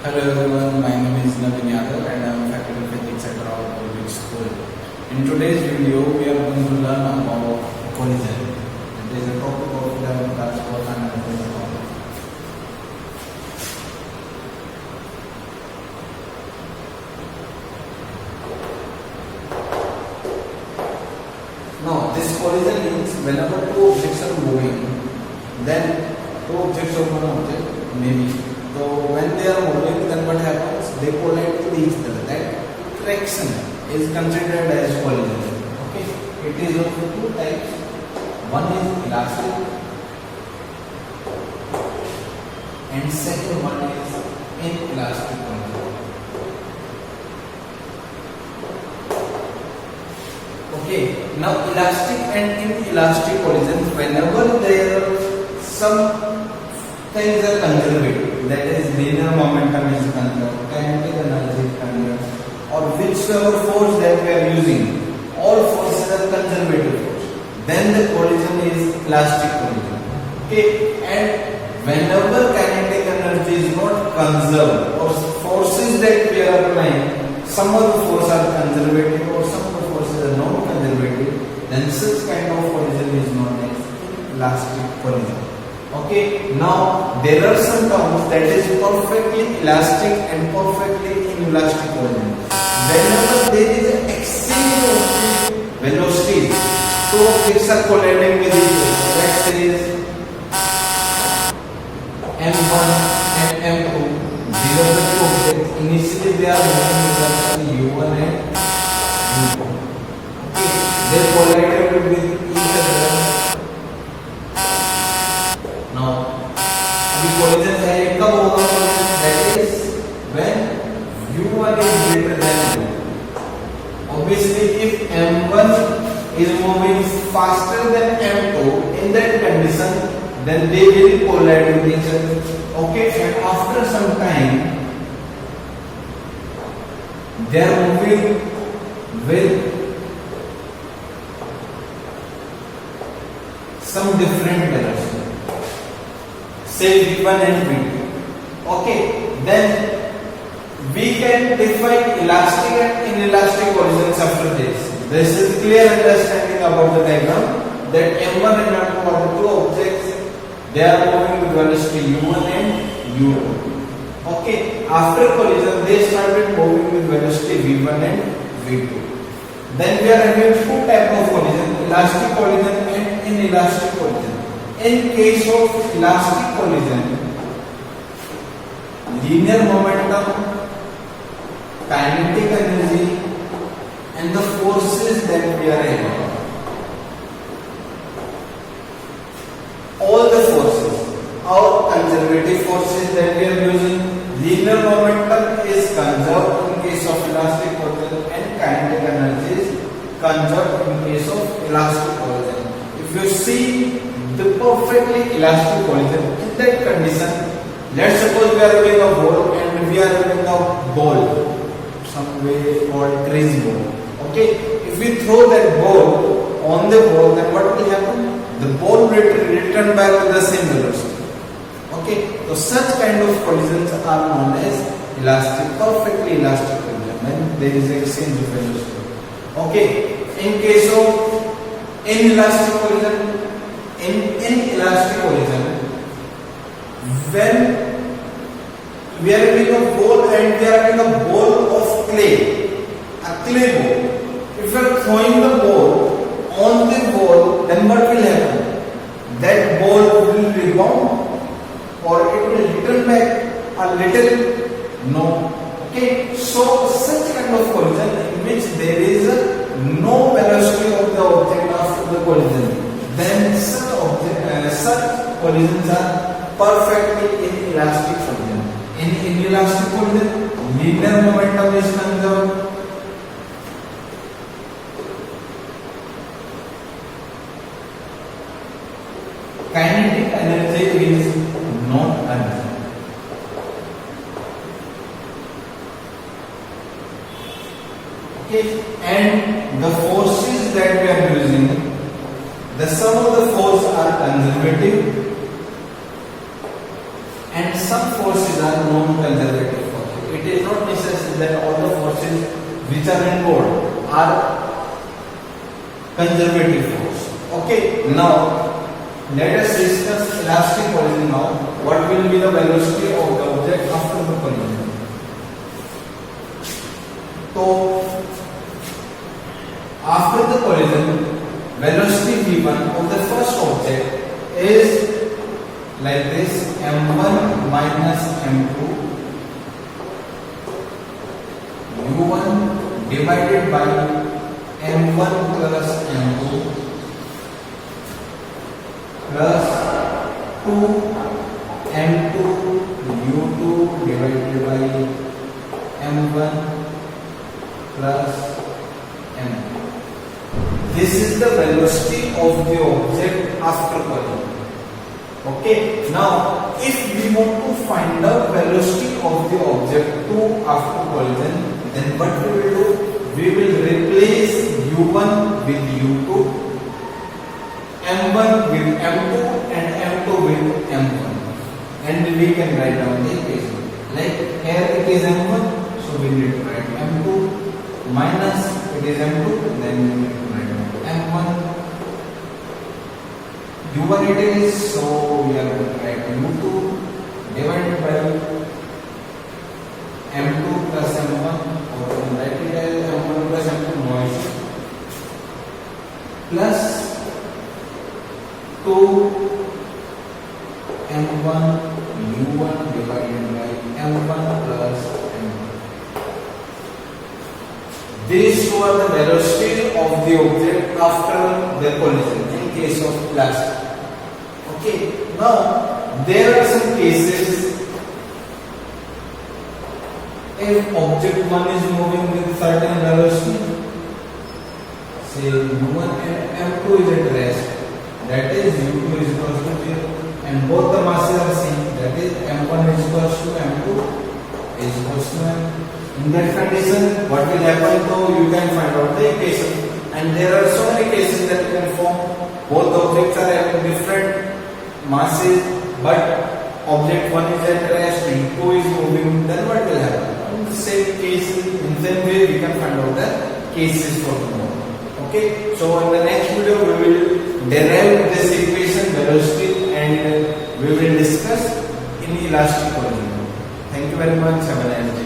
Hello everyone, my name is Navin Yadav and I am faculty of physics at Rao Public School. In today's video, we are going to learn about collision. It is a topic of 11th class course and I am going to talk about. Now, this collision means whenever two objects are moving, then two objects of one object maybe. So when they are moving, then what happens? They collide with each other. That traction is considered as collision. Okay, it is of two types. One is elastic, and second one is inelastic collision. Okay, now elastic and inelastic collision, whenever there are some things are conservative, that is linear momentum is conserved, kinetic energy is conserved, or whichever force that we are using, all forces are conservative force, then the collision is elastic collision. Okay, and whenever kinetic energy is not conserved, or forces that we are applying, some of the forces are conservative or some of the forces are not conservative, then such kind of collision is known as elastic collision. Okay, now there are some terms that is perfectly elastic and perfectly inelastic collision. Whenever there is an exchange of velocity, two objects are colliding with each other. Let's say m1 and m2. These are the two objects. Initially they are moving in direction u1 and u2. Okay, they collided with each other. Now, the collision है कब होगा? That is when u1 is greater than u2. Obviously, if m1 is moving faster than m2, in that condition, then they will collide with each other. Okay, and after some time, they are moving with some different velocity. Say V1 and V2. Okay, then we can define elastic and inelastic collisions after this. This is clear understanding about the diagram that M1 and M2 are the two objects. They are moving with velocity U1 and U2. Okay, after collision they started moving with velocity V1 and V2. Then we are having two types of collision: elastic collision and inelastic collision. In case of elastic collision, linear momentum, kinetic energy, and the forces that we are having, all the forces, our conservative forces that we are using, linear momentum is conserved in case of elastic collision, and kinetic energy is conserved in case of elastic collision. If you see the perfectly elastic collision, in that condition, let's suppose we are having a ball and we are having a ball, some way called crazy ball. Okay, if we throw that ball on the ball, then what will happen? The ball will return back with the same velocity. Okay, so such kind of collisions are known as elastic, perfectly elastic collision, when there is exchange of velocity. Okay, in case of inelastic collision, in inelastic collision, when we are having a ball and we are having a ball of clay, a clay ball. If we are throwing the ball on the ball, then what will happen? That ball will rebound or it will return back a little? No. Okay, so such kind of collision in which there is no velocity of the object after the collision, then such collisions are perfectly inelastic collision. In inelastic collision, linear momentum is conserved. Kinetic energy is not conserved. Okay, and the forces that we are using, the sum of the force are conservative and some forces are non-conservative forces. forces which are involved are conservative force. Okay, now let us discuss elastic collision now. What will be the velocity of the object after the collision? So after the collision, velocity v1 of the first object is like this: m1 minus m2 u1 divided by m1 plus m2 plus 2 m2 u2 divided by m1 plus m2. This is the velocity of the object after collision. Okay, now if we want to find the velocity of the object 2 after collision, then what we will do? We will replace u1 with u2, m1 with m2 and m2 with m1, and we can write down the equation. Like here it is m1, so we need to write m2, minus it is m2, then we need to write down m1. u1 it is, so we are going to write u2 divided by m2 plus m1, or we can write it as m1 plus m2 noise, plus 2 m1 u1 divided by m1 plus m2. These two are the velocity of the object after the collision in case of elastic. Okay, now there are some cases if object 1 is moving with certain velocity, say u1 and m2 is at rest, that is u2 is equal to 0, and both the masses are same, that is m1 is equal to m2 is equal to m. In that condition, what will happen? So you can find out the equation, and there are so many cases that you can form. Both objects are having different masses, but object 1 is at rest and 2 is moving. Then what will happen? In the same case, in the same way, we can find out the cases for the moment. Okay. So in the next video, we will derive this equation, velocity, and we will discuss in elastic collision. Thank you very much. Have a nice day.